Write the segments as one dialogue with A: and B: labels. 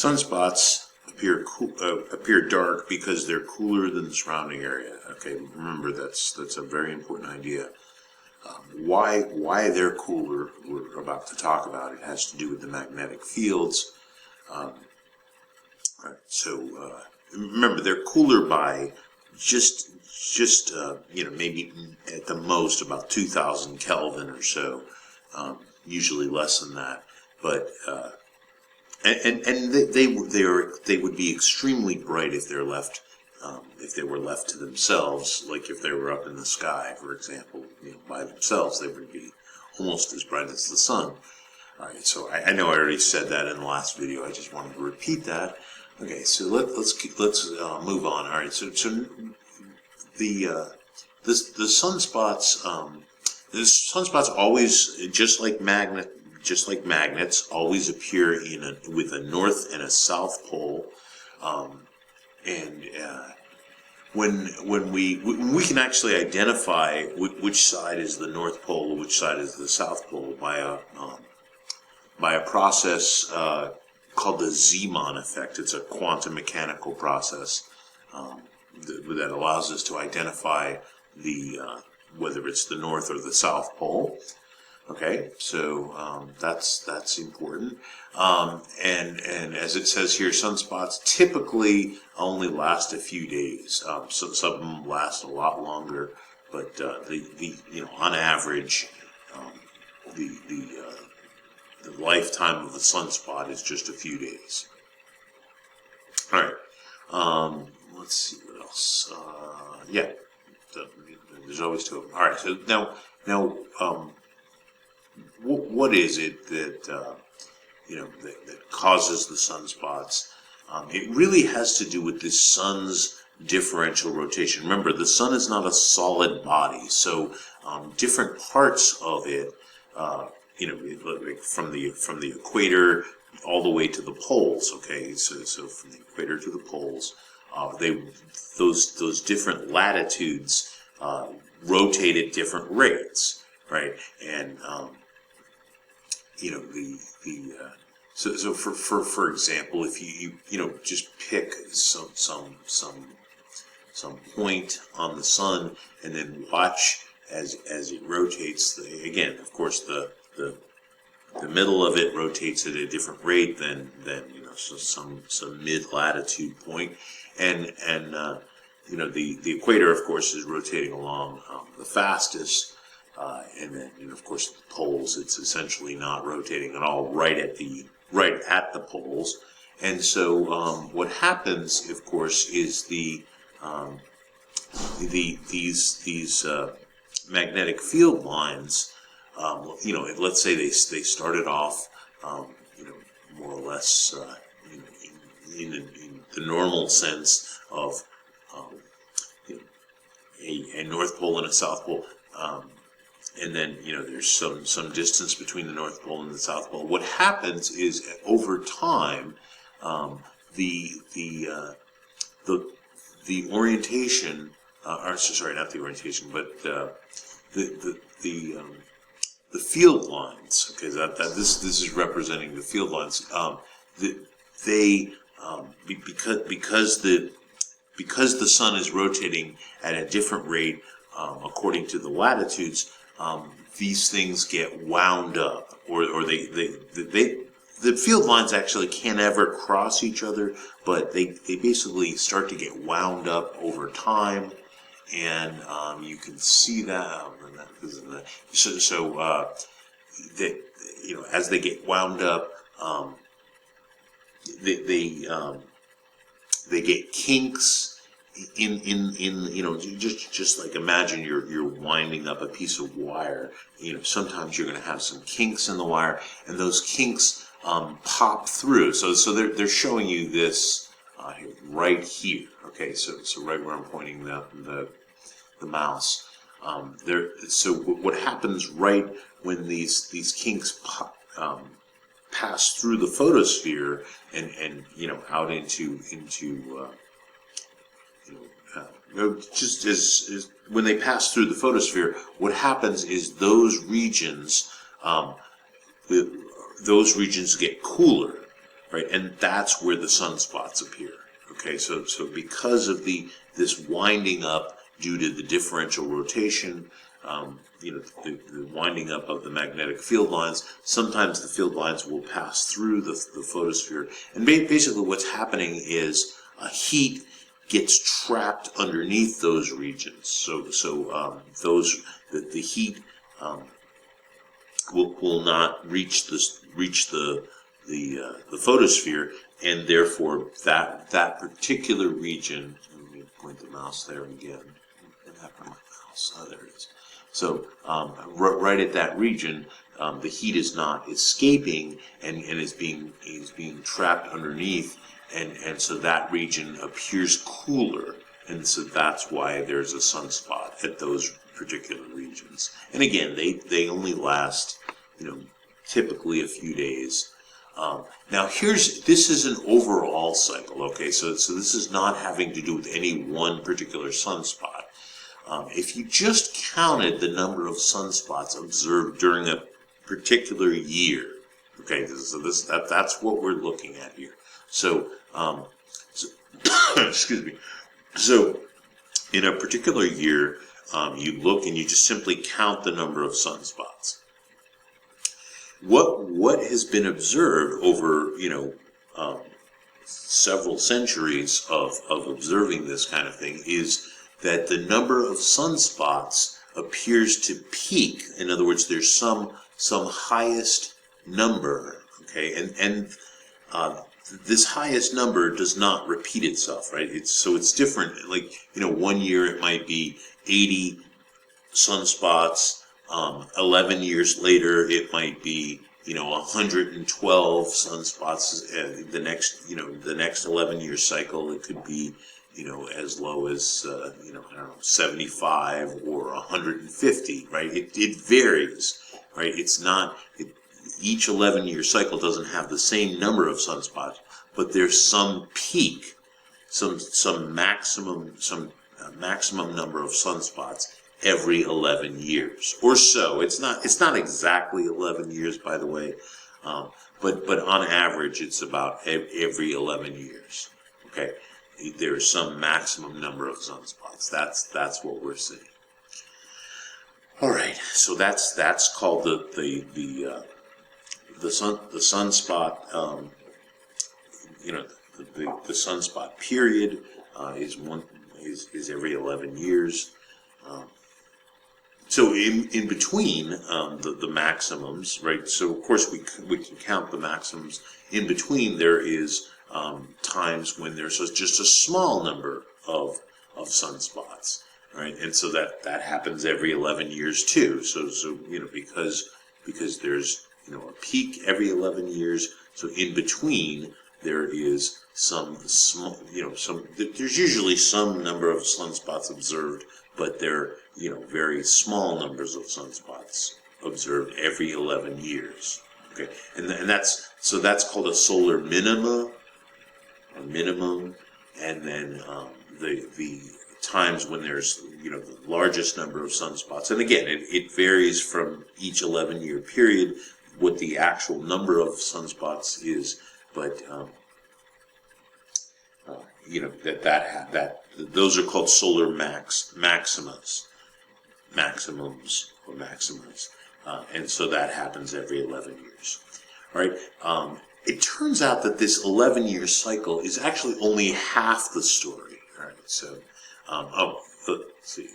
A: Sunspots appear dark because they're cooler than the surrounding area. Okay, remember that's a very important idea. Why they're cooler, we're about to talk about. It has to do with the magnetic fields. Right, so remember, they're cooler by just maybe at the most about 2,000 Kelvin or so. Usually less than that, but they would be extremely bright if they're left if they were left to themselves, like if they were up in the sky, for example, by themselves, they would be almost as bright as the sun. All right, so I know I already said that in the last video. I just wanted to repeat that. Okay, so let's move on. All right, so the sunspots always, just like magnets, always appear with a north and a south pole, when we can actually identify which side is the north pole and which side is the south pole by a process called the Zeeman effect. It's a quantum mechanical process that allows us to identify whether it's the north or the south pole. Okay, so that's important. And as it says here, sunspots typically only last a few days. So some of them last a lot longer, but on average, the lifetime of a sunspot is just a few days. All right. Let's see what else. There's always two of them. All right. So now. What is it that that causes the sunspots? It really has to do with the sun's differential rotation. Remember, the sun is not a solid body, so different parts of it, from the equator all the way to the poles. Okay, so from the equator to the poles, those different latitudes rotate at different rates. Right, and so for example, if you just pick some point on the sun and then watch as it rotates. Again, of course, the middle of it rotates at a different rate than so some mid latitude point, and the equator, of course, is rotating along the fastest. And then, of course, the poles, it's essentially not rotating at all right at the poles. And so what happens, of course, is these magnetic field lines, let's say they started off, more or less in the normal sense of a North Pole and a South Pole. And then, there's some distance between the North Pole and the South Pole. What happens is, over time, the orientation, sorry, not the orientation, but the field lines. Okay, this is representing the field lines. Because the sun is rotating at a different rate according to the latitudes. These things get wound up, or the field lines actually can't ever cross each other, but they basically start to get wound up over time, and you can see that. As they get wound up, they get kinks. Just like imagine you're winding up a piece of wire. Sometimes you're going to have some kinks in the wire, and those kinks pop through. So they're showing you this right here. Okay, so right where I'm pointing the mouse. So what happens right when these kinks pass through the photosphere and out into just as when they pass through the photosphere, what happens is those regions get cooler. right? And that's where the sunspots appear. Okay, so because of this winding up due to the differential rotation, the winding up of the magnetic field lines, sometimes the field lines will pass through the photosphere. And basically what's happening is heat gets trapped underneath those regions. So the heat will not reach the photosphere, and therefore that particular region. Let me point the mouse there again. What happened to my mouse? Oh, there it is. So right at that region, the heat is not escaping and is being trapped underneath, and so that region appears cooler, and so that's why there's a sunspot at those particular regions. And again, they only last, typically a few days. Now this is an overall cycle, okay? So this is not having to do with any one particular sunspot. If you just counted the number of sunspots observed during a particular year, okay, so that's what we're looking at here. So excuse me. So in a particular year, you look and you just simply count the number of sunspots. What has been observed over several centuries of observing this kind of thing is that the number of sunspots appears to peak. In other words, there's some highest number, okay, and this highest number does not repeat itself, right? It's different. Like 1 year it might be 80 sunspots. 11 years later, it might be 112 sunspots. The next 11-year cycle, it could be as low as 75 or 150, right? It varies, right? It's not each 11-year cycle doesn't have the same number of sunspots, but there's some peak, some maximum number of sunspots every 11 years or so. It's not exactly 11 years, by the way, but on average it's about every 11 years. Okay, there's some maximum number of sunspots. That's what we're seeing. All right, so that's called the sunspot. The sunspot period is every 11 years. So in between the maximums, right? So of course we can count the maximums. In between there is times when there's just a small number of sunspots, right? And so that happens every 11 years too. So because there's a peak every 11 years. So in between there is there's usually some number of sunspots observed, but they're very small numbers of sunspots observed every 11 years. Okay, and that's called a solar minimum, and then the times when there's the largest number of sunspots, and again it varies from each 11-year period what the actual number of sunspots is, but those are called solar maximums, and so that happens every 11 years. All right. It turns out that this 11-year cycle is actually only half the story. All right. So, let's see.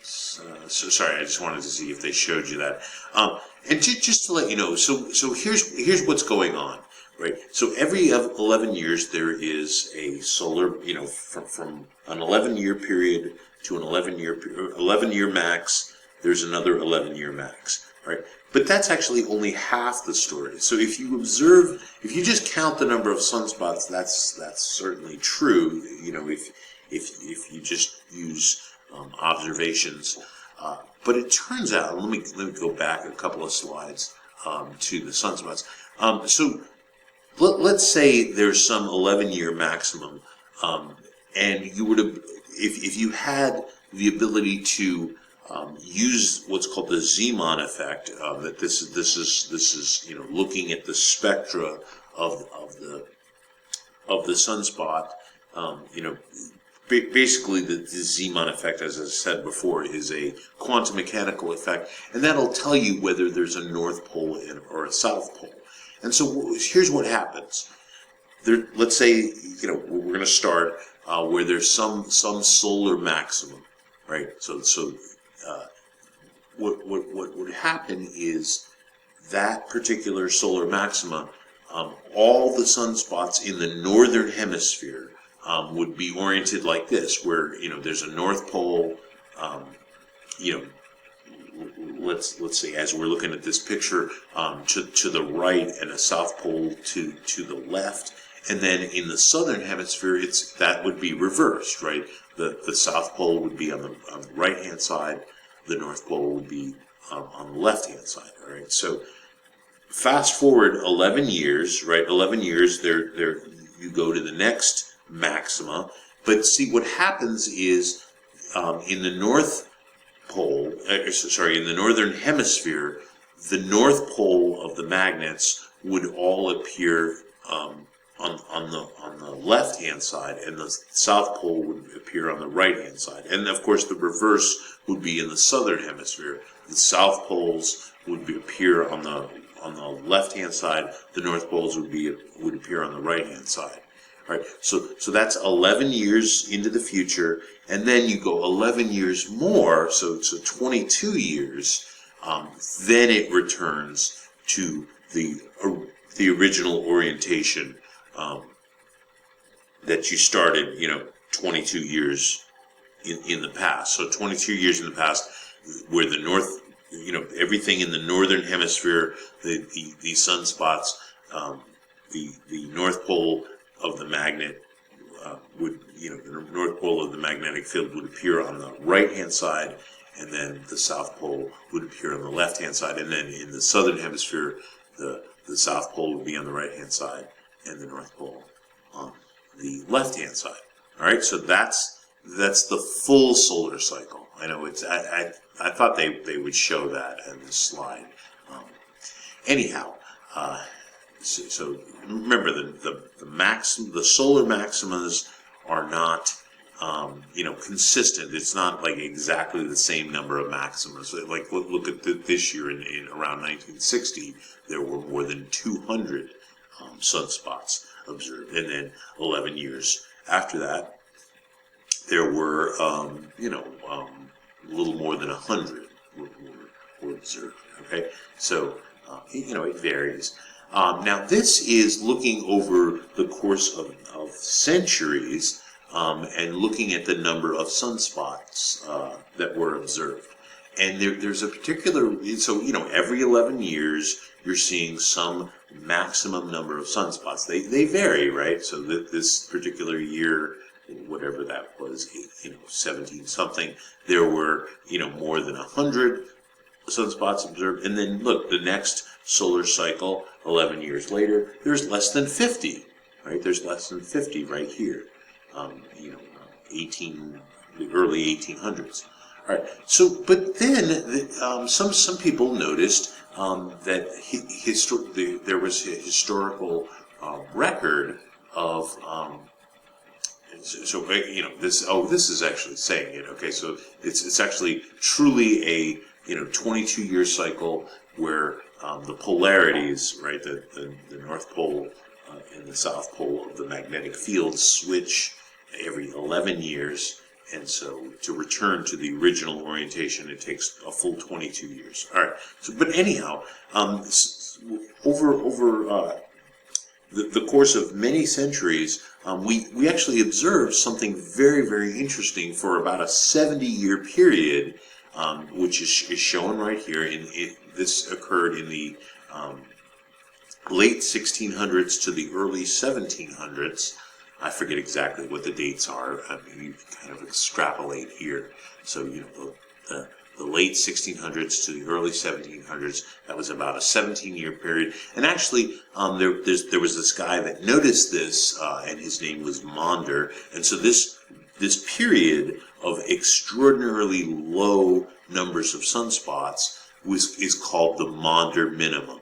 A: So sorry, I just wanted to see if they showed you that. And just to let you know, so here's what's going on, right? So every 11 years there is a solar, from an 11-year period to an 11-year max. There's another 11-year max, right? But that's actually only half the story. So if you just count the number of sunspots, that's certainly true. If you just use observations, but it turns out, let me go back a couple of slides to the sunspots. So let's say there's some 11-year maximum, and you would have, if you had the ability to use what's called the Zeeman effect. That this is looking at the spectra of the sunspot. Basically, the Zeeman effect, as I said before, is a quantum mechanical effect, and that'll tell you whether there's a North Pole or a South Pole. And so here's what happens. Let's say we're going to start where there's some solar maximum, right? So what would happen is that particular solar maxima, all the sunspots in the northern hemisphere would be oriented like this, where there's a North Pole. Let's say, as we're looking at this picture, to the right, and a South Pole to the left. And then in the southern hemisphere, that would be reversed, right? The South Pole would be on the right hand side, the North Pole would be on the left hand side. All right. So fast forward 11 years, right? 11 years, there you go to the next maxima. But see, what happens is in the North Pole, in the northern hemisphere, the North Pole of the magnets would all appear on the left hand side, and the South Pole would appear on the right hand side. And of course, the reverse would be in the southern hemisphere. The South Poles would appear on the left hand side. The North Poles would appear on the right hand side. All right, so that's 11 years into the future, and then you go 11 years more, so 22 years. Then it returns to the original orientation that you started, 22 years in the past. So 22 years in the past, where the north, everything in the northern hemisphere, the sunspots, the North Pole of the magnet would, the North Pole of the magnetic field would appear on the right-hand side, and then the South Pole would appear on the left-hand side, and then in the southern hemisphere, the South Pole would be on the right-hand side, and the North Pole on the left-hand side. All right, so that's the full solar cycle. I know I thought they would show that in this slide. Anyhow, so remember the solar maximas are not consistent. It's not like exactly the same number of maximas. Like look at this year in around 1960, there were more than 200 sunspots observed, and then 11 years after that, there were a little more than 100 were observed. Okay, so it varies. Now this is looking over the course of centuries and looking at the number of sunspots that were observed. And there's a particular, so every 11 years you're seeing some maximum number of sunspots. They vary, right? So this particular year, whatever that was, 17 something, there were more than 100 sunspots observed. And then look, the next solar cycle, 11 years later, there's less than 50, right? There's less than 50 right here, the early 1800s. All right. So, but then some people noticed that there was a historical record of this is actually saying it. Okay, so it's actually truly a 22-year cycle where the polarities, right, the North Pole and the South Pole of the magnetic field switch every 11 years. And so to return to the original orientation, it takes a full 22 years. All right. So, but anyhow, over the course of many centuries, we actually observed something very, very interesting for about a 70-year period, which is shown right here. This occurred in the late 1600s to the early 1700s. I forget exactly what the dates are. I mean, you can kind of extrapolate here. So, the late 1600s to the early 1700s, that was about a 17-year period. And actually, there was this guy that noticed this, and his name was Maunder. And so this period of extraordinarily low numbers of sunspots is called the Maunder minimum.